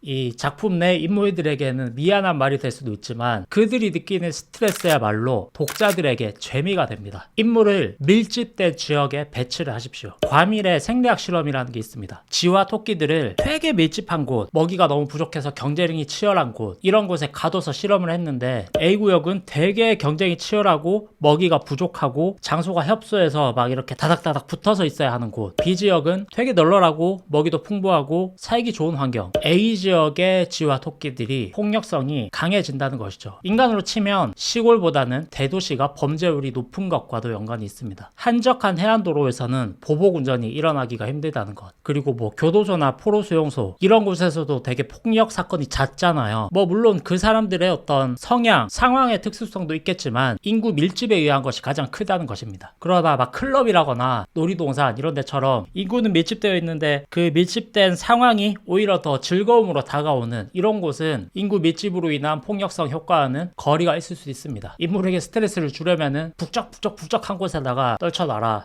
이 작품 내 인물들에게는 미안한 말이 될 수도 있지만 그들이 느끼는 스트레스야말로 독자들에게 재미가 됩니다. 인물을 밀집된 지역에 배치를 하십시오. 과밀의 생리학 실험이라는 게 있습니다. 쥐와 토끼들을 되게 밀집한 곳, 먹이가 너무 부족해서 경쟁이 치열한 곳, 이런 곳에 가둬서 실험을 했는데 A구역은 되게 경쟁이 치열하고 먹이가 부족하고 장소가 협소해서 막 이렇게 다닥다닥 붙어서 있어야 하는 곳, B지역은 되게 널널하고 먹이도 풍부하고 살기 좋은 환경, A지역의 쥐와 토끼들이 폭력성이 강해진다는 것이죠. 인간으로 치면 시골보다는 대도시가 범죄율이 높은 것과도 연관이 있습니다. 한적한 해안도로에서는 보복운전이 일어나기가 힘들다는 것, 그리고 뭐 교도소나 포로수용소 이런 곳에서도 되게 폭력 사건이 잦잖아요. 뭐 물론 그 사람들의 어떤 성향, 상황의 특수성도 있겠지만 인구 밀집에 의한 것이 가장 크다는 것입니다. 그러다 막 클럽이라거나 놀이동산 이런 데처럼 인구는 밀집되어 있는데 그 밀집된 상황이 오히려 더 즐거움으로 다가오는 이런 곳은 인구 밀집으로 인한 폭력성 효과는 거리가 있을 수 있습니다. 인물에게 스트레스를 주려면은 북적북적한 곳에다가 떨쳐놔라.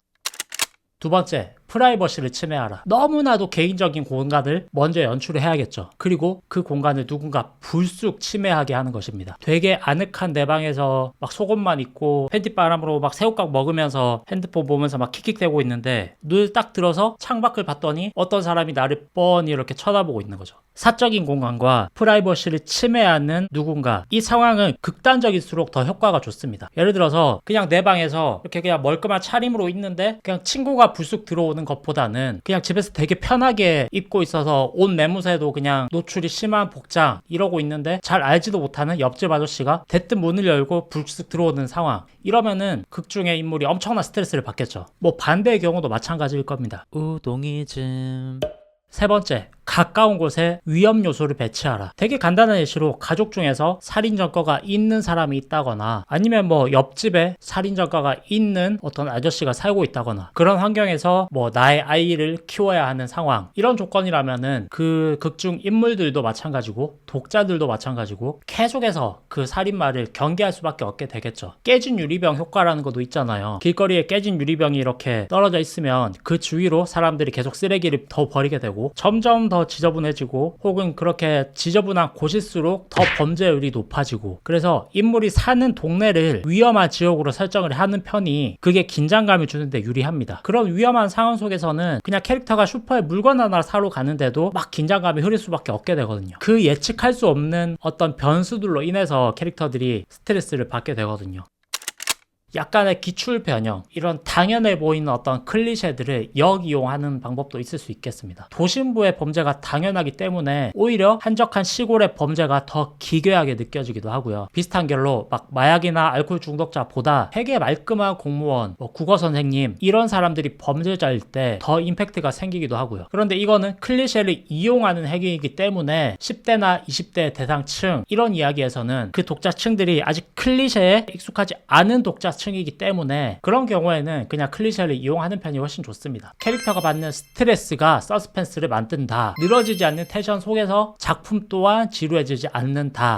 두 번째, 프라이버시를 침해하라. 너무나도 개인적인 공간을 먼저 연출을 해야겠죠. 그리고 그 공간을 누군가 불쑥 침해하게 하는 것입니다. 되게 아늑한 내 방에서 막 속옷만 입고 팬티바람으로 막 새우깡 먹으면서 핸드폰 보면서 막 킥킥대고 있는데 눈을 딱 들어서 창밖을 봤더니 어떤 사람이 나를 뻔히 이렇게 쳐다보고 있는 거죠. 사적인 공간과 프라이버시를 침해하는 누군가, 이 상황은 극단적일수록 더 효과가 좋습니다. 예를 들어서 그냥 내 방에서 이렇게 그냥 멀끔한 차림으로 있는데 그냥 친구가 불쑥 들어오는 것보다는 그냥 집에서 되게 편하게 입고 있어서 옷 매무새도 그냥 노출이 심한 복장 이러고 있는데 잘 알지도 못하는 옆집 아저씨가 대뜸 문을 열고 불쑥 들어오는 상황, 이러면은 극중의 인물이 엄청난 스트레스를 받겠죠. 뭐 반대의 경우도 마찬가지일 겁니다. 우동이즘. 세 번째, 가까운 곳에 위험 요소를 배치하라. 되게 간단한 예시로 가족 중에서 살인 전과가 있는 사람이 있다거나 아니면 뭐 옆집에 살인 전과가 있는 어떤 아저씨가 살고 있다거나 그런 환경에서 뭐 나의 아이를 키워야 하는 상황, 이런 조건이라면은 그 극중 인물들도 마찬가지고 독자들도 마찬가지고 계속해서 그 살인마를 경계할 수밖에 없게 되겠죠. 깨진 유리병 효과라는 것도 있잖아요. 길거리에 깨진 유리병이 이렇게 떨어져 있으면 그 주위로 사람들이 계속 쓰레기를 더 버리게 되고 점점 더 지저분해지고 혹은 그렇게 지저분한 곳일수록 더 범죄율이 높아지고, 그래서 인물이 사는 동네를 위험한 지역으로 설정을 하는 편이 그게 긴장감을 주는데 유리합니다. 그런 위험한 상황 속에서는 그냥 캐릭터가 슈퍼에 물건 하나 사러 가는데도 막 긴장감이 흐를 수밖에 없게 되거든요. 그 예측할 수 없는 어떤 변수들로 인해서 캐릭터들이 스트레스를 받게 되거든요. 약간의 기출 변형, 이런 당연해 보이는 어떤 클리셰들을 역이용하는 방법도 있을 수 있겠습니다. 도심부의 범죄가 당연하기 때문에 오히려 한적한 시골의 범죄가 더 기괴하게 느껴지기도 하고요. 비슷한 결로 막 마약이나 알코올 중독자보다 되게 말끔한 공무원, 뭐 국어 선생님, 이런 사람들이 범죄자일 때 더 임팩트가 생기기도 하고요. 그런데 이거는 클리셰를 이용하는 행위이기 때문에 10대나 20대 대상층, 이런 이야기에서는 그 독자층들이 아직 클리셰에 익숙하지 않은 독자층이기 때문에 그런 경우에는 그냥 클리셰를 이용하는 편이 훨씬 좋습니다. 캐릭터가 받는 스트레스가 서스펜스를 만든다. 늘어지지 않는 텐션 속에서 작품 또한 지루해지지 않는다.